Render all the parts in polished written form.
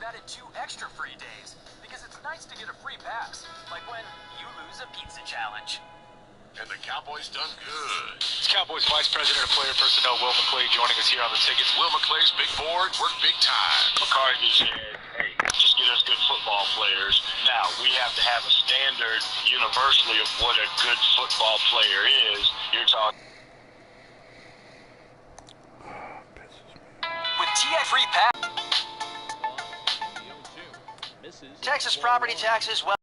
We've added 2 extra free days because it's nice to get a free pass, like when you lose a pizza challenge. And the Cowboys done good. It's Cowboys Vice President of Player Personnel, Will McClay, joining us here on the tickets. Will McClay's big boards work big time. McCarthy said, hey, just get us good football players. Now, we have to have a standard universally of what a good football player is. You're talking. With TX free pass. Texas property taxes, well,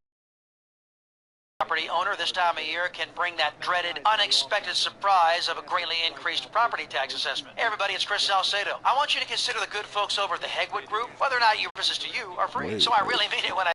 property owner this time of year can bring that dreaded, unexpected surprise of a greatly increased property tax assessment. Hey everybody, it's Chris Salcedo. I want you to consider the good folks over at the Hegwood Group, whether or not your business to you are free. So I really mean it when I...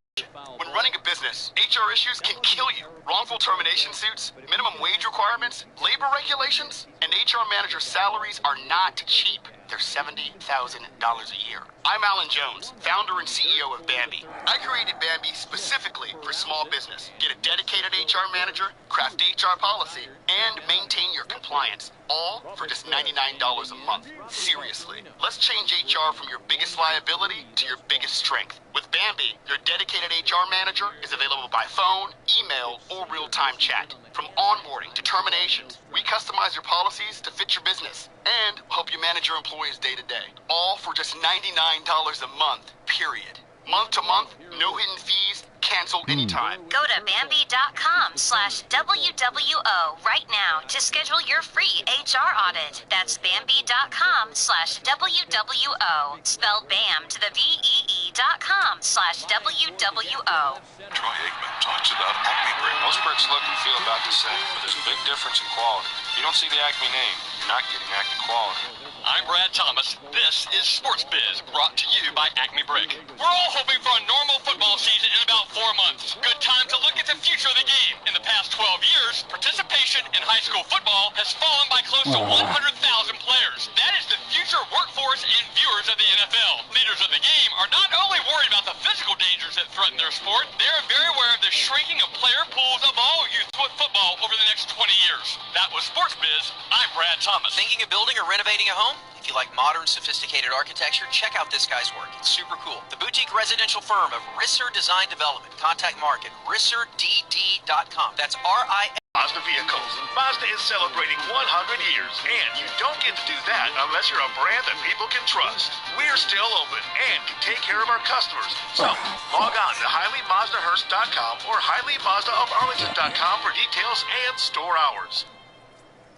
When running a business, HR issues can kill you. Wrongful termination suits, minimum wage requirements, labor regulations, and HR manager salaries are not cheap. They're $70,000 a year. I'm Alan Jones, founder and CEO of Bambi. I created Bambi specifically for small business. Get a dedicated HR manager, craft HR policy, and maintain your compliance. All for just $99 a month. Seriously. Let's change HR from your biggest liability to your biggest strength. With Bambi, your dedicated HR manager is available by phone, email, or real-time chat. From onboarding to terminations, we customize your policies to fit your business and help you manage your employees day to day. All for just $99 a month, period. Month to month, no hidden fees, cancel anytime. Go to Bambi.com/WWO right now to schedule your free HR audit. That's Bambi.com/WWO. Spelled BAM to the VEE.com/WWO. Troy Aikman talks about Acme Brick. Most bricks look and feel about the same, but there's a big difference in quality. If you don't see the Acme name, you're not getting Acme quality. I'm Brad Thomas. This is Sports Biz, brought to you by Acme Brick. We're all hoping for a normal football season in about 4 months. Good time to look at the future of the game. In the past 12 years, participation in high school football has fallen by close to 100,000 players. That is the future workforce and viewers of the NFL. Leaders of the game are not only worried about the physical dangers that threaten their sport, they are very aware of the shrinking of player pools of all youth football over the next 20 years. That was Sports Biz. I'm Brad Thomas. Thinking of building or renovating a home? If you like modern, sophisticated architecture, check out this guy's work. It's super cool. The boutique residential firm of Risser Design Development. Contact Mark at RisserDD.com. That's R-I... Mazda vehicles. Mazda is celebrating 100 years, and you don't get to do that unless you're a brand that people can trust. We're still open and can take care of our customers. So, log on to HileyMazdaHurst.com or HileyMazdaofArlington.com for details and store hours.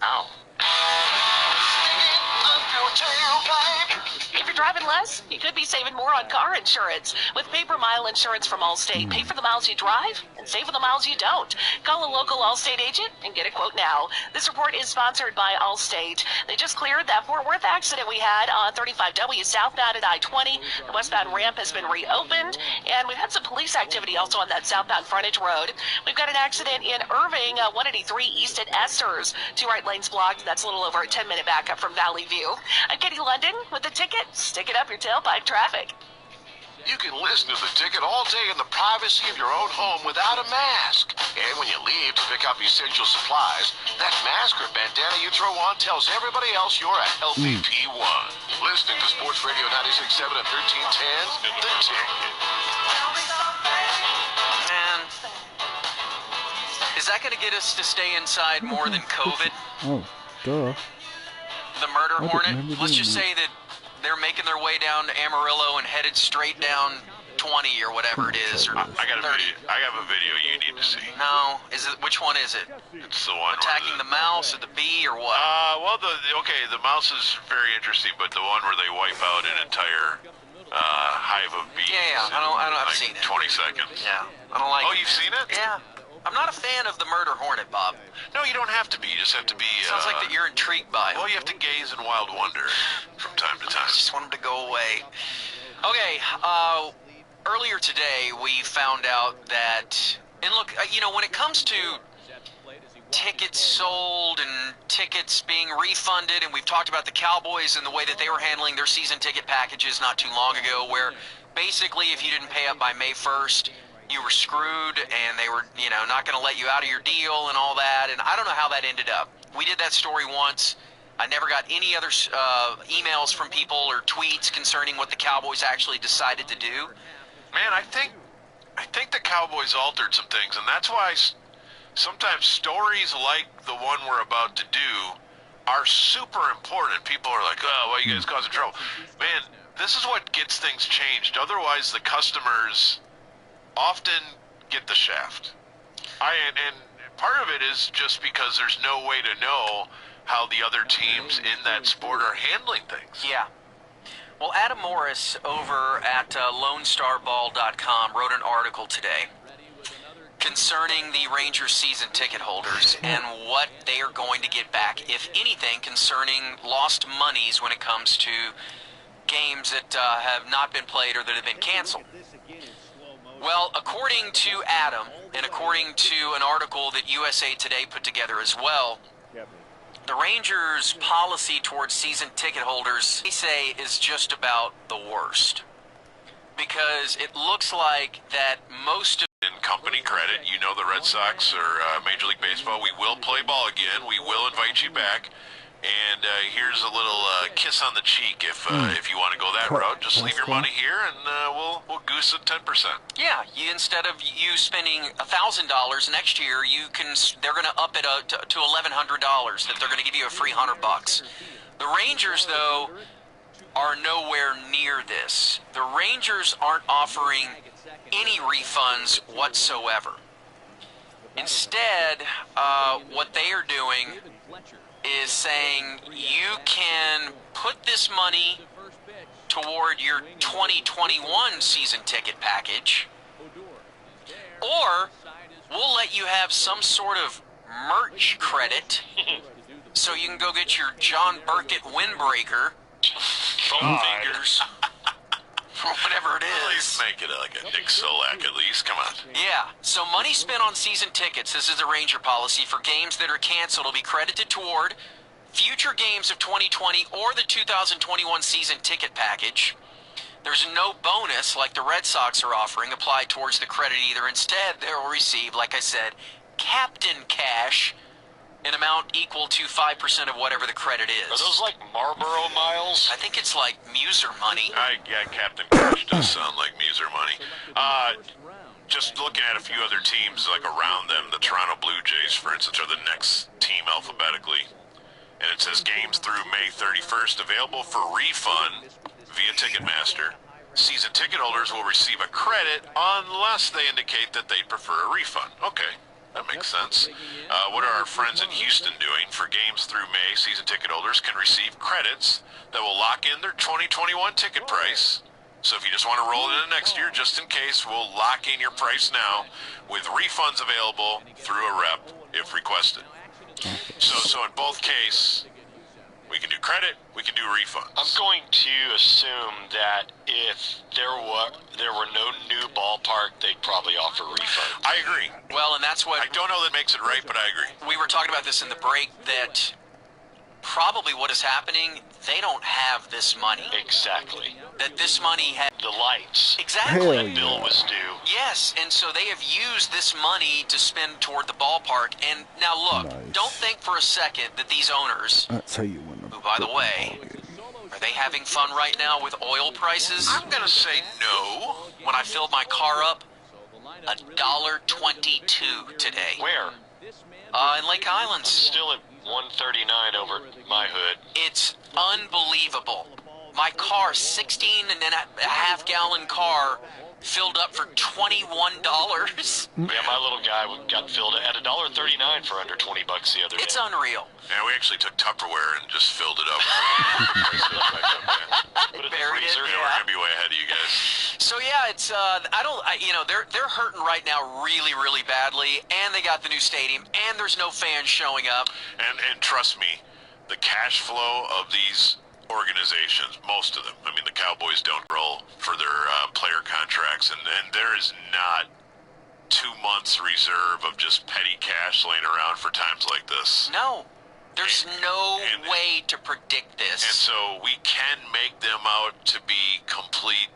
Ow. If you're driving less, you could be saving more on car insurance. With pay-per-mile insurance from Allstate, pay for the miles you drive and save for the miles you don't. Call a local Allstate agent and get a quote now. This report is sponsored by Allstate. They just cleared that Fort Worth accident we had on 35W southbound at I-20. The westbound ramp has been reopened, and we've had some police activity also on that southbound frontage road. We've got an accident in Irving, 183 east at Esther's. 2 right lanes blocked. That's a little over a 10-minute backup from Valley View. I'm Katie London with the ticket. Stick it up your tailpipe traffic. You can listen to the ticket all day in the privacy of your own home without a mask. And when you leave to pick up essential supplies, that mask or bandana you throw on tells everybody else you're a healthy P1. Listening to Sports Radio 96.7 and 1310, The Ticket. Man, is that going to get us to stay inside more than COVID? Oh, duh. The murder hornet? Let's just say that they're making their way down to Amarillo and headed straight down 20 or whatever it is, or I got 30. I have a video you need to see. No, is it? Which one is it? It's the one Attacking the mouse or the bee or what? Well, the mouse is very interesting, but the one where they wipe out an entire hive of bees. Yeah, I don't have like seen it. 20 seconds. Yeah, I don't like. Oh, it. you've seen it? Yeah. I'm not a fan of the murder hornet, Bob. No, you don't have to be. You just have to be... Sounds like that you're intrigued by it. Well, you have to gaze in wild wonder from time to time. I just want him to go away. Okay, earlier today we found out that... And look, when it comes to tickets sold and tickets being refunded, and we've talked about the Cowboys and the way that they were handling their season ticket packages not too long ago, where basically if you didn't pay up by May 1st... you were screwed, and they were, not going to let you out of your deal and all that, and I don't know how that ended up. We did that story once. I never got any other emails from people or tweets concerning what the Cowboys actually decided to do. Man, I think the Cowboys altered some things, and that's why sometimes stories like the one we're about to do are super important. People are like, oh, why you guys causing trouble? Man, this is what gets things changed. Otherwise, the customers often get the shaft. And part of it is just because there's no way to know how the other teams in that sport are handling things. Yeah. Well, Adam Morris over at LoneStarBall.com wrote an article today concerning the Rangers season ticket holders and what they are going to get back, if anything, concerning lost monies when it comes to games that have not been played or that have been canceled. Well, according to Adam, and according to an article that USA Today put together as well, the Rangers' policy towards season ticket holders, they say, is just about the worst. Because it looks like that most of... In company credit, you know the Red Sox or Major League Baseball, we will play ball again. We will invite you back. And here's a little kiss on the cheek if you want to go that route. Just leave your money here, and we'll goose it 10%. Yeah, instead of you spending $1,000 next year, they're going to up it to $1,100. That they're going to give you a free $100. The Rangers, though, are nowhere near this. The Rangers aren't offering any refunds whatsoever. Instead, what they are doing is saying you can put this money toward your 2021 season ticket package, or we'll let you have some sort of merch credit so you can go get your John Burkett windbreaker, foam fingers, or whatever it is. At least make it like a Nick Solak at least. Come on. Yeah, so money spent on season tickets, this is the Ranger policy, for games that are canceled will be credited toward future games of 2020 or the 2021 season ticket package. There's no bonus like the Red Sox are offering applied towards the credit either. Instead, they will receive, like I said, captain cash, an amount equal to 5% of whatever the credit is. Are those like Marlboro miles? I think it's like Muser money. Yeah, Captain Cash does sound like Muser money. Just looking at a few other teams like around them, the Toronto Blue Jays, for instance, are the next team alphabetically. And it says games through May 31st available for refund via Ticketmaster. Season ticket holders will receive a credit unless they indicate that they prefer a refund. Okay. That makes sense. What are our friends in Houston doing? For games through May, season ticket holders can receive credits that will lock in their 2021 ticket price. So if you just want to roll it into next year, just in case, we'll lock in your price now with refunds available through a rep if requested. So in both cases, we can do credit, we can do refunds. I'm going to assume that if there were no new ballpark, they'd probably offer refunds. I agree. Well, and that's what... I don't know that makes it right, but I agree. We were talking about this in the break, that probably what is happening, they don't have this money. Exactly. That this money had... The lights. Exactly. The bill was due. Yes, and so they have used this money to spend toward the ballpark. And now look, don't think for a second that these owners, That's how you win who, by the way, are they having fun right now with oil prices? I'm going to say no. When I filled my car up, $1.22 today. Where? In Lake Islands. Still at 139 over my hood. It's unbelievable. My car, 16.5 gallon car, filled up for $21. Yeah, my little guy got filled at $1.39 for under $20 the other day. It's unreal. Yeah, we actually took Tupperware and just filled it up. Put it in the Buried it, freezer. Yeah, we're going to be way ahead of you guys. So yeah, it's they're hurting right now really, really badly, and they got the new stadium, and there's no fans showing up. And trust me, the cash flow of these organizations, most of them, I mean, the Cowboys don't roll for their player contracts, and there is not 2 months reserve of just petty cash laying around for times like this. No, there's no way to predict this. And so we can make them out to be complete,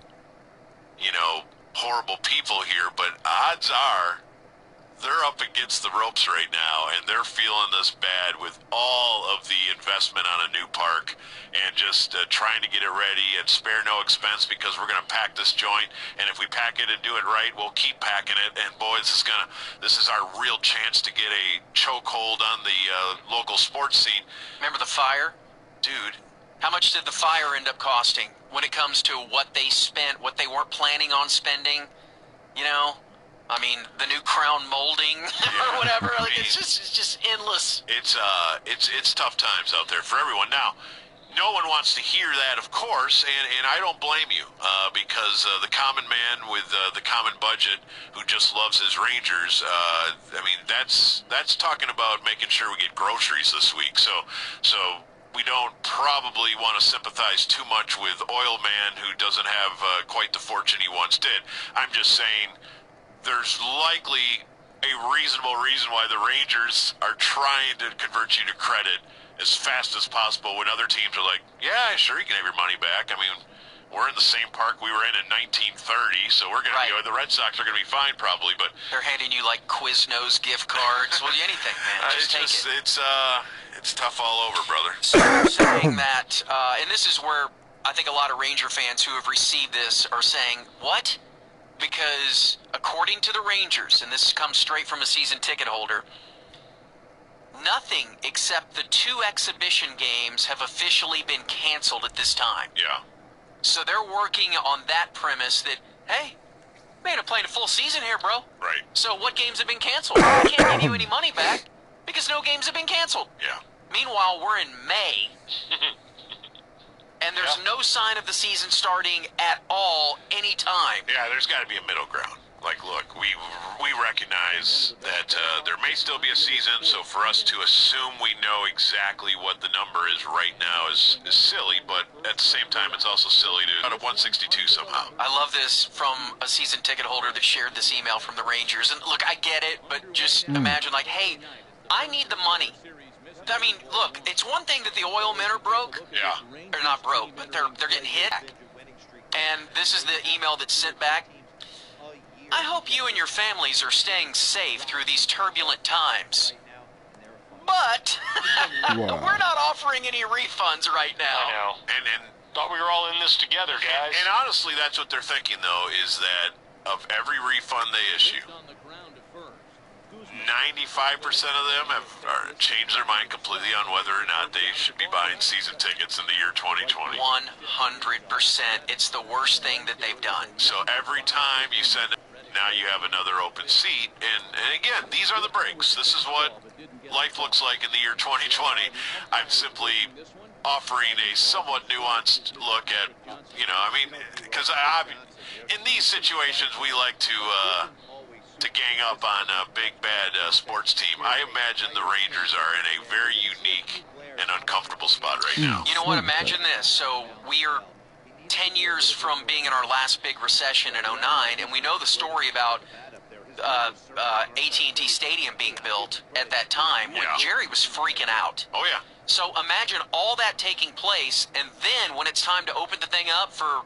horrible people here, but odds are they're up against the ropes right now, and they're feeling this bad with all of the investment on a new park and just trying to get it ready and spare no expense because we're going to pack this joint, and if we pack it and do it right, we'll keep packing it. And boy, this is our real chance to get a chokehold on the local sports scene. Remember the fire? Dude, how much did the fire end up costing when it comes to what they spent, what they weren't planning on spending? You know? I mean, the new crown molding or whatever. Like, it's just endless. It's tough times out there for everyone. Now, no one wants to hear that, of course, and I don't blame you, because the common man with the common budget who just loves his Rangers, I mean, that's talking about making sure we get groceries this week. So we don't probably want to sympathize too much with Oil Man, who doesn't have quite the fortune he once did. I'm just saying there's likely a reasonable reason why the Rangers are trying to convert you to credit as fast as possible when other teams are like, yeah, sure, you can have your money back. I mean, we're in the same park we were in 1930, so we're going to go. The Red Sox are going to be fine probably, but they're handing you like Quiznos gift cards. Well, anything, man. Just take it. It's tough all over, brother. So you're saying that, and this is where I think a lot of Ranger fans who have received this are saying, what? Because according to the Rangers, and this comes straight from a season ticket holder, nothing except the 2 exhibition games have officially been canceled at this time. Yeah. So they're working on that premise that, hey, we ain't playing a full season here, bro. Right. So what games have been canceled? We can't give you any money back because no games have been canceled. Yeah. Meanwhile, we're in May. And there's no sign of the season starting at all anytime. Yeah, there's got to be a middle ground. Like, look, we recognize that there may still be a season, so for us to assume we know exactly what the number is right now is silly, but at the same time, it's also silly to out of 162 somehow. I love this from a season ticket holder that shared this email from the Rangers. And look, I get it, but just imagine, like, hey, I need the money. I mean, look, it's one thing that the oil men are broke. Yeah. They're not broke, but they're getting hit. And this is the email that's sent back. I hope you and your families are staying safe through these turbulent times. But we're not offering any refunds right now. I know. And thought we were all in this together, guys. And honestly, that's what they're thinking, though, is that of every refund they issue, 95% of them have changed their mind completely on whether or not they should be buying season tickets in the year 2020. 100%. It's the worst thing that they've done. So every time you send it, now you have another open seat. And again, these are the breaks. This is what life looks like in the year 2020. I'm simply offering a somewhat nuanced look at, I mean, because in these situations, we like to gang up on a big, bad sports team. I imagine the Rangers are in a very unique and uncomfortable spot right now. You know what? Imagine this. So we are 10 years from being in our last big recession in 09, and we know the story about AT&T Stadium being built at that time when Jerry was freaking out. Oh, yeah. So imagine all that taking place, and then when it's time to open the thing up for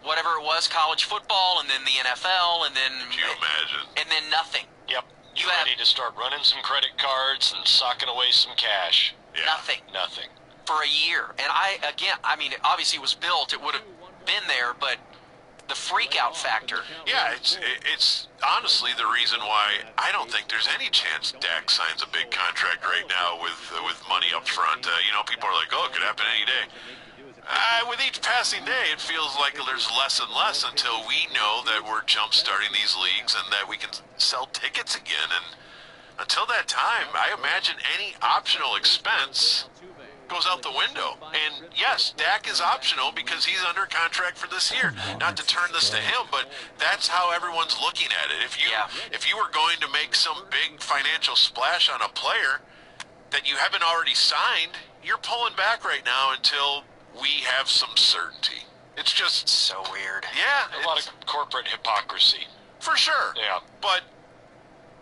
whatever it was, college football, and then the NFL, and then... Can you imagine? And then nothing. Yep. You ready to start running some credit cards and socking away some cash. Yeah. Nothing. For a year. And I mean, obviously it was built, it would have been there, but the freak-out factor. Yeah, it's honestly the reason why I don't think there's any chance Dak signs a big contract right now with money up front. People are like, oh, it could happen any day. With each passing day, it feels like there's less and less until we know that we're jump-starting these leagues and that we can sell tickets again. And until that time, I imagine any optional expense goes out the window. And yes, Dak is optional because he's under contract for this year. Not to turn this to him, but that's how everyone's looking at it. If you were going to make some big financial splash on a player that you haven't already signed, you're pulling back right now until we have some certainty. It's just so weird. Yeah, a lot of corporate hypocrisy. For sure. Yeah. But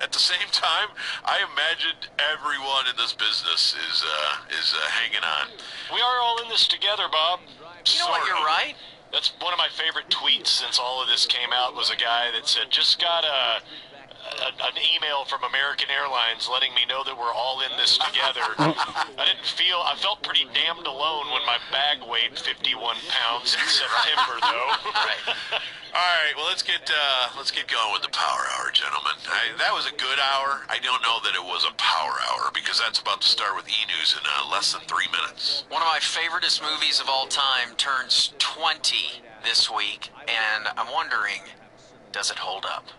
at the same time, I imagine everyone in this business is hanging on. We are all in this together, Bob. You know what? You're right. That's one of my favorite tweets since all of this came out was a guy that said, just got a an email from American Airlines letting me know that we're all in this together. I felt pretty damned alone when my bag weighed 51 pounds in September, though. All right, well, let's get going with the Power Hour, gentlemen. That was a good hour. I don't know that it was a Power Hour because that's about to start with E-News in less than 3 minutes. One of my favoriteest movies of all time turns 20 this week, and I'm wondering, does it hold up?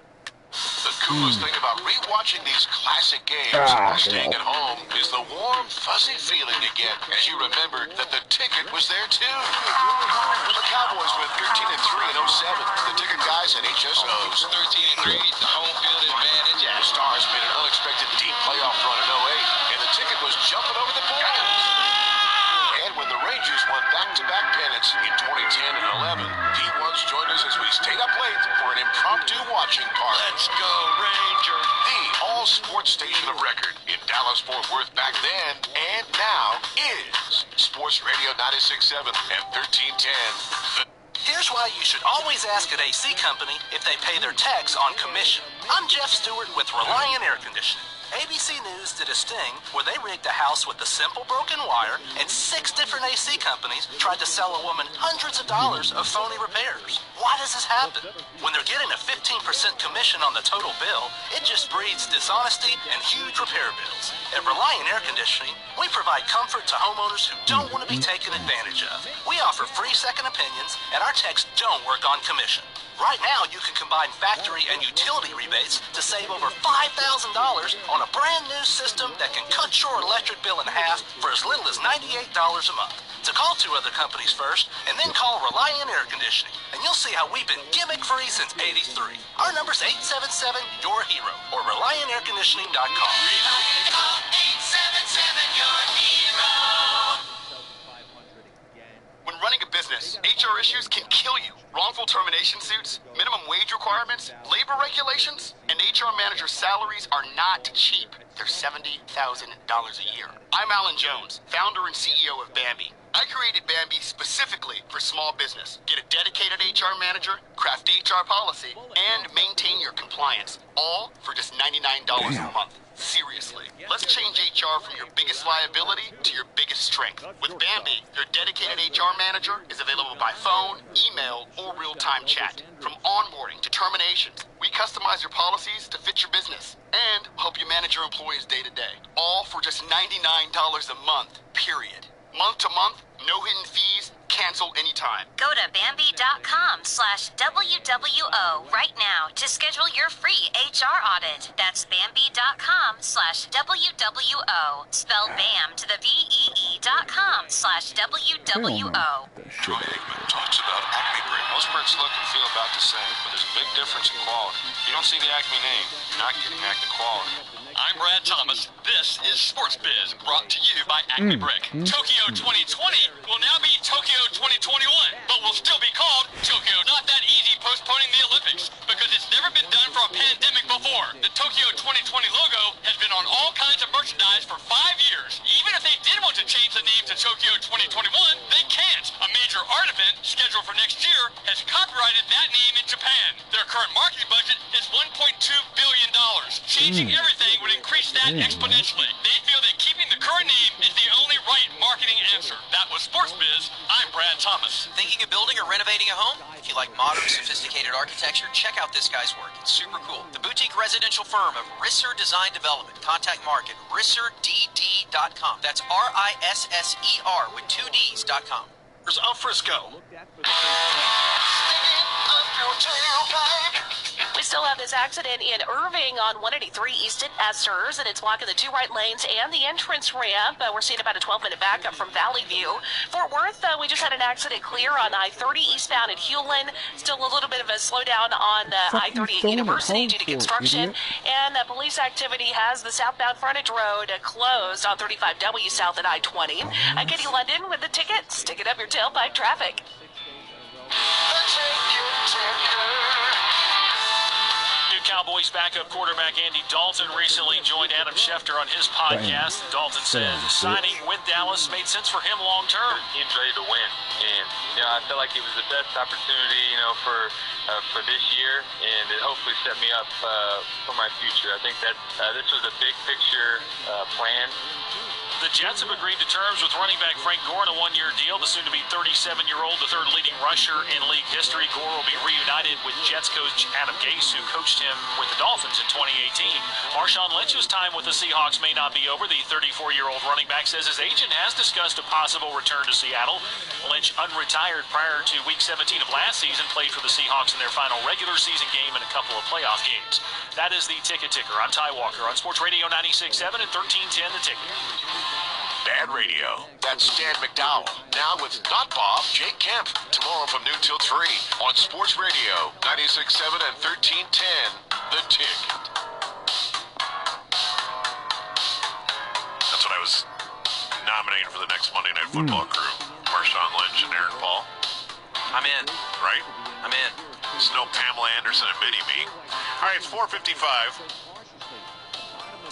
The coolest thing about rewatching these classic games while staying at home is the warm, fuzzy feeling you get as you remember that the ticket was there too. When the Cowboys went 13-3 in 07, the ticket guys had HSOs. 13-3, the home field advantage. The Stars made an unexpected deep playoff run in 08, and the ticket was jumping over the Bulls. And when the Rangers won back-to-back pennants in 2010 and 11, Pete once joined us as we stayed up late for an impromptu watching party. Let's go, Ranger! The all-sports station of record in Dallas-Fort Worth back then and now is Sports Radio 96.7 and 1310. Here's why you should always ask an AC company if they pay their techs on commission. I'm Jeff Stewart with Reliant Air Conditioning. ABC News did a sting where they rigged a house with a simple broken wire, and 6 different AC companies tried to sell a woman hundreds of dollars of phony repairs. Why does this happen? When they're getting a 15% commission on the total bill, it just breeds dishonesty and huge repair bills. At Reliant Air Conditioning, we provide comfort to homeowners who don't want to be taken advantage of. We offer free second opinions, and our techs don't work on commission. Right now, you can combine factory and utility rebates to save over $5,000 on a brand new system that can cut your electric bill in half for as little as $98 a month. So call 2 other companies first, and then call Reliant Air Conditioning, and you'll see how we've been gimmick-free since '83. Our number's 877-YOUR-HERO, or ReliantAirConditioning.com. Call 877-YOUR-HERO. When running a business, HR issues can kill you. Wrongful termination suits, minimum wage requirements, labor regulations, and HR manager salaries are not cheap. They're $70,000 a year. I'm Alan Jones, founder and CEO of Bambi. I created Bambi specifically for small business. Get a dedicated HR manager, craft HR policy, and maintain your compliance. All for just $99 a month. Seriously, let's change HR from your biggest liability to your biggest strength. With Bambi, your dedicated HR manager is available by phone, email, or real-time chat. From onboarding to terminations, we customize your policies to fit your business and help you manage your employees day to day. All for just $99 a month, period. Month to month, no hidden fees, cancel anytime. Go to Bambi.com/WWO right now to schedule your free HR audit. That's Bambi.com/WWO. Spelled BAM to the VEE.com/WWO. Troy Aikman talks about Acme Brick. Most bricks look and feel about the same, but there's a big difference in quality. If you don't see the Acme name, you're not getting Acme quality. I'm Brad Thomas. This is Sports Biz, brought to you by Acme Brick. Tokyo 2020 will now be Tokyo 2021, but will still be called Tokyo. Not that easy postponing the Olympics, because it's never been done for a pandemic before. The Tokyo 2020 logo has been on all kinds of merchandise for 5 years. Even if they did want to change the name to Tokyo 2021, they can't. A major art event scheduled for next year has copyrighted that name in Japan. Their current marketing budget is $1.2 billion. Changing everything would increase that exponentially. They feel that keeping the current name is the only right marketing answer. That was Sports Biz. I'm Brad Thomas. Thinking of building or renovating a home? If you like modern, sophisticated architecture, check out this guy's work. It's super cool. The boutique residential firm of Risser Design Development. Contact Mark at RisserDD.com. That's RISSER with 2 Ds.com. There's Alfresco. We still have this accident in Irving on 183 East at Esters, and it's blocking the 2 right lanes and the entrance ramp. We're seeing about a 12-minute backup from Valley View. Fort Worth, we just had an accident clear on I-30 eastbound at Hewlin. Still a little bit of a slowdown on I-30 at University due to construction. And police activity has the southbound frontage road closed on 35W south at I-20. Katie London with the tickets. Ticket up your tailpipe traffic. Cowboys Cowboys backup quarterback Andy Dalton recently joined Adam Schefter on his podcast. Dalton says signing with Dallas made sense for him long term. Team's ready to win, and I felt like it was the best opportunity, for this year, and it hopefully set me up for my future. I think that this was a big picture plan. The Jets have agreed to terms with running back Frank Gore on a one-year deal. The soon-to-be 37-year-old, the third leading rusher in league history. Gore will be reunited with Jets coach Adam Gase, who coached him with the Dolphins in 2018. Marshawn Lynch's time with the Seahawks may not be over. The 34-year-old running back says his agent has discussed a possible return to Seattle. Lynch, unretired prior to Week 17 of last season, played for the Seahawks in their final regular season game and a couple of playoff games. That is the Ticket Ticker. I'm Ty Walker on Sports Radio 96.7 and 1310 The Ticket. Bad radio. That's Dan McDowell. Now with not Bob, Jake Kemp. Tomorrow from noon till 3 on Sports Radio 96.7 and 1310 The Ticket. That's what I was nominating for the next Monday Night Football crew. Marshawn Lynch and Aaron Paul. I'm in. Right? I'm in. There's no Pamela Anderson and Mini-Me. All right, it's 4:55.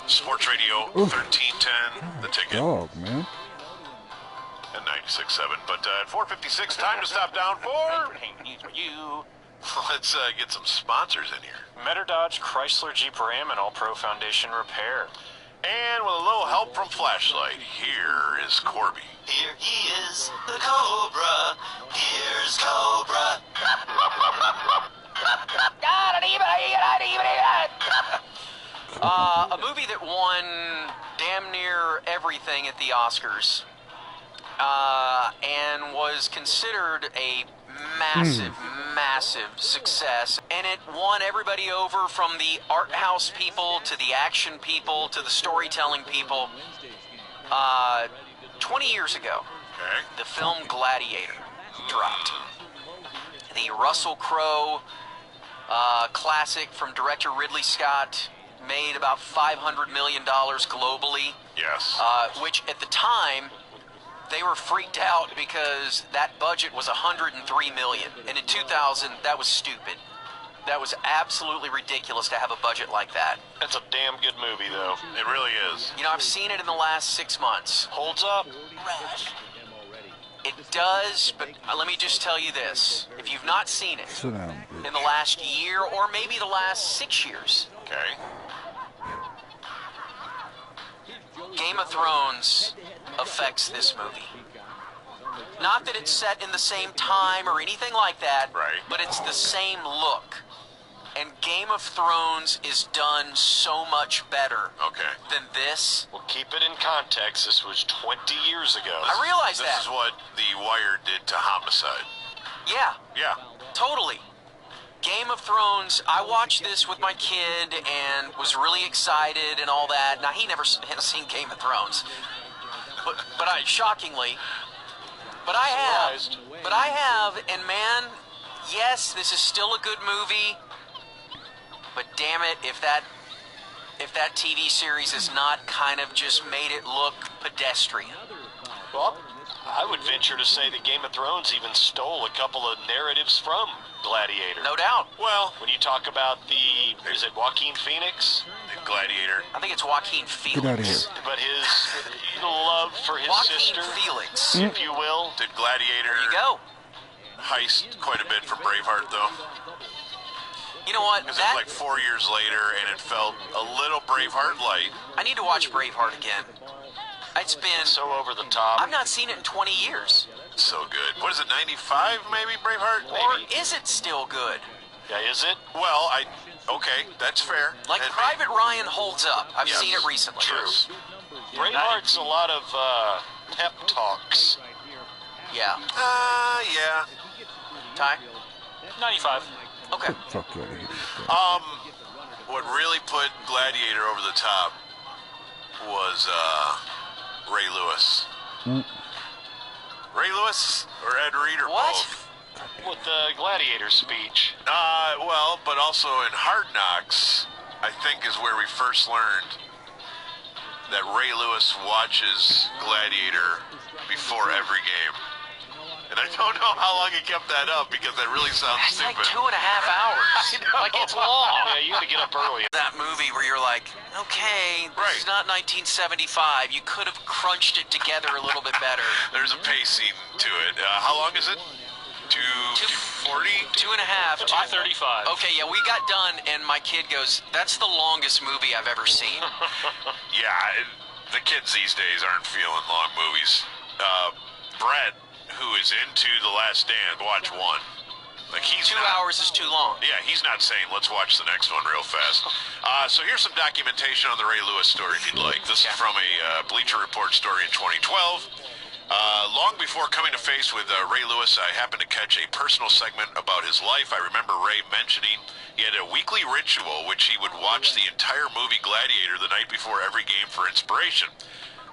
Sports Radio 1310, The Ticket. Dog, man. And 96.7. But at 4:56, time to stop down for... You. Let's get some sponsors in here. Metter Dodge, Chrysler, Jeep Ram, and All Pro Foundation Repair. And with a little help from Flashlight, here is Corby. Here he is, the Cobra. Here's Cobra. A movie that won damn near everything at the Oscars and was considered a massive success. And it won everybody over from the art house people to the action people to the storytelling people. 20 years ago, the film Gladiator dropped. The Russell Crowe classic from director Ridley Scott made about $500 million globally. Yes. Which at the time, they were freaked out because that budget was $103 million. And in 2000, that was stupid. That was absolutely ridiculous to have a budget like that. That's a damn good movie, though. It really is. You know, I've seen it in the last 6 months. Holds up. It does, but let me just tell you this. If you've not seen it Sit down, in the last year or maybe the last 6 years, Okay. Game of Thrones affects this movie. Not that it's set in the same time or anything like that, right, but it's the same look. And Game of Thrones is done so much better than this. Well, keep it in context. This was 20 years ago. I realize that. This is what The Wire did to Homicide. Yeah. Yeah. Totally. Game of Thrones, I watched this with my kid and was really excited and all that. Now, he never has seen Game of Thrones. But I, shockingly, but I have. But I have, and man, yes, this is still a good movie. But damn it, if that TV series has not kind of just made it look pedestrian. Well, I would venture to say that Game of Thrones even stole a couple of narratives from Gladiator. No doubt. Well, when you talk about is it Joaquin Phoenix? The Gladiator. I think it's Joaquin Felix. Get out of here. But his love for his Joaquin sister, Felix, if you will. Did Gladiator There you go. heist quite a bit from Braveheart, though? You know what? Because it was like 4 years later, and it felt a little Braveheart light. I need to watch Braveheart again. It's been so over the top. I've not seen it in 20 years. So good. What is it, 95 maybe, Braveheart? Or is it still good? Yeah, is it? Well, okay, that's fair. Like and Private Ryan holds up. I've seen it recently. True. Braveheart's a lot of pep talks. Yeah. Yeah. Ty? 95. Okay. Fuck you out of here. What really put Gladiator over the top was Ray Lewis. Ray Lewis or Ed Reed or both? With the Gladiator speech. Well, but also in Hard Knocks, I think is where we first learned that Ray Lewis watches Gladiator before every game. And I don't know how long he kept that up because that really sounds It's stupid. like 2.5 hours. Like, it's long. Yeah, you got to get up early. That movie where you're like, okay, this is not 1975. You could have crunched it together a little bit better. There's a pacing to it. How long is it? 240? 2.5. 235. Okay, yeah, we got done, and my kid goes, that's the longest movie I've ever seen. Yeah, the kids these days aren't feeling long movies. Brett, who is into The Last Stand, watch one. Like, he's 2 hours is too long. Yeah, he's not saying, let's watch the next one real fast. So here's some documentation on the Ray Lewis story, if you'd like. This is from a Bleacher Report story in 2012. Long before coming to face with Ray Lewis, I happened to catch a personal segment about his life. I remember Ray mentioning he had a weekly ritual which he would watch the entire movie Gladiator the night before every game for inspiration.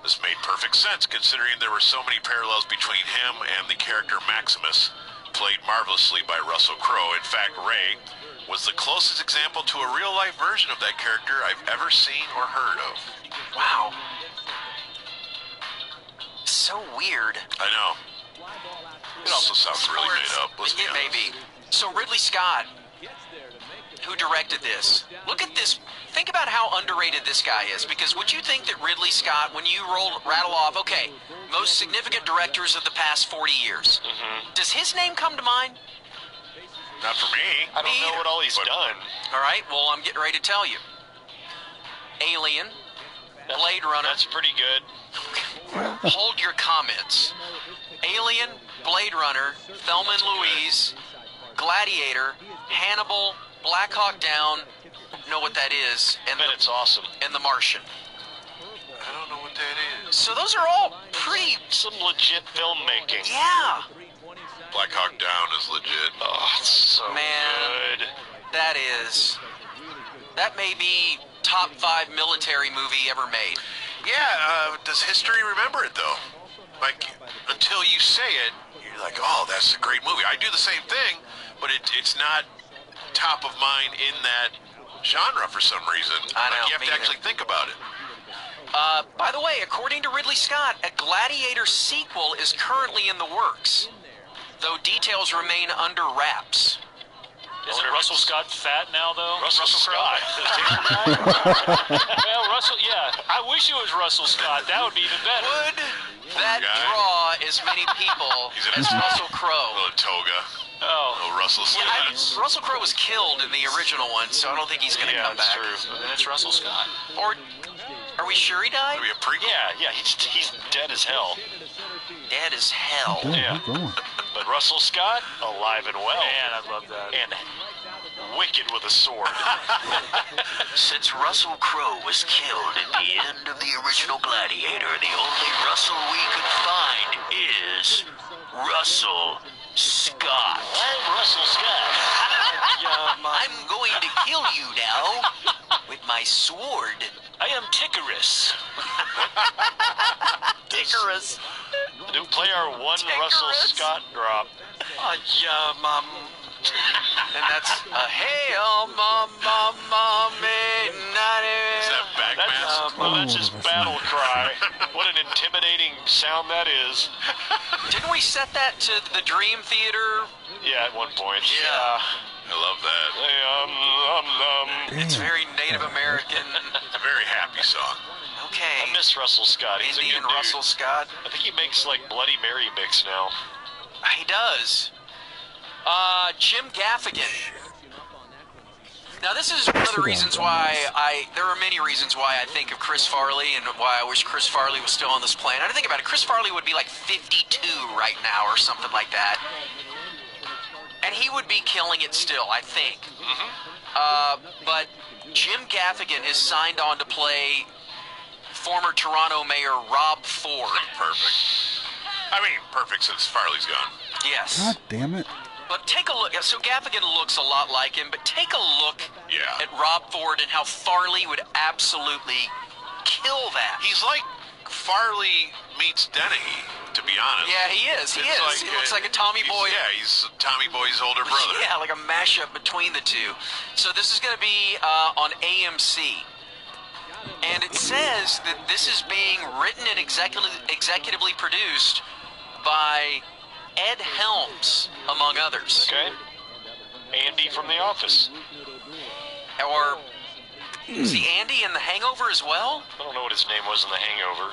This made perfect sense considering there were so many parallels between him and the character Maximus, played marvelously by Russell Crowe. In fact, Ray was the closest example to a real-life version of that character I've ever seen or heard of. Wow. So weird. I know. It also sounds really made up. Let's be It may be. So Ridley Scott, who directed this, look at this. Think about how underrated this guy is, because would you think that Ridley Scott, when you rattle off, okay, most significant directors of the past 40 years, does his name come to mind? Not for me. I don't know what all he's done. All right, well, I'm getting ready to tell you. Alien, Blade Runner. That's pretty good. Hold your comments. Alien, Blade Runner, Thelma and Louise, Gladiator, Hannibal, Black Hawk Down, know what that is, and it's awesome. And The Martian. I don't know what that is. So those are all pretty... Some legit filmmaking. Yeah. Black Hawk Down is legit. Oh, it's so Man, good. That may be top 5 military movie ever made. Yeah, does history remember it, though? Like, until you say it, you're like, oh, that's a great movie. I do the same thing, but it's not top of mind in that genre for some reason. I know, like, you have to actually think about it. By the way, according to Ridley Scott, a Gladiator sequel is currently in the works, though details remain under wraps. Isn't Russell Scott fat now, though? Russell Scott. Well, Russell, yeah. I wish it was Russell Scott. That would be even better. Would that draw as many people as Russell Crowe? Little toga. Oh, Russell Scott. Yeah, Russell Crowe was killed in the original one, so I don't think he's going to come back. True. Then it's Russell Scott. Or, are we sure he died? Maybe a prequel. Yeah, he's dead as hell. Dead as hell. Yeah. But Russell Scott, alive and well. Man, I love that. And wicked with a sword. Since Russell Crowe was killed at the end of the original Gladiator, the only Russell we could find is Russell Scott. I'm Russell Scott. I'm going to kill you now with my sword. I am Tickerus. Tickerus. Do play our one Russell Scott drop. And that's Hail Mama Mommy. Is that Backmask? That's his battle cry. What an intimidating sound that is. Didn't we set that to the Dream Theater? Yeah, at one point. Yeah. I love that. It's very Native American. It's a very happy song. Okay. I miss Russell Scott. He's Indian a good dude. Russell Scott. I think he makes like Bloody Mary mix now. He does. Jim Gaffigan. Now this is one of the reasons why there are many reasons why I think of Chris Farley and why I wish Chris Farley was still on this planet. I think about it, Chris Farley would be like 52 right now or something like that. And he would be killing it still, I think. But Jim Gaffigan is signed on to play former Toronto Mayor Rob Ford. Perfect. I mean, perfect since Farley's gone. Yes. God damn it. But take a look. So Gaffigan looks a lot like him, but take a look at Rob Ford and how Farley would absolutely kill that. He's like Farley meets Dennehy, to be honest. Yeah, he is. He looks like a Tommy Boy. Yeah, he's Tommy Boy's older brother. Yeah, like a mashup between the two. So this is going to be on AMC. And it says that this is being written and executively produced by Ed Helms, among others. Okay. Andy from The Office. Or is he Andy in The Hangover as well? I don't know what his name was in The Hangover.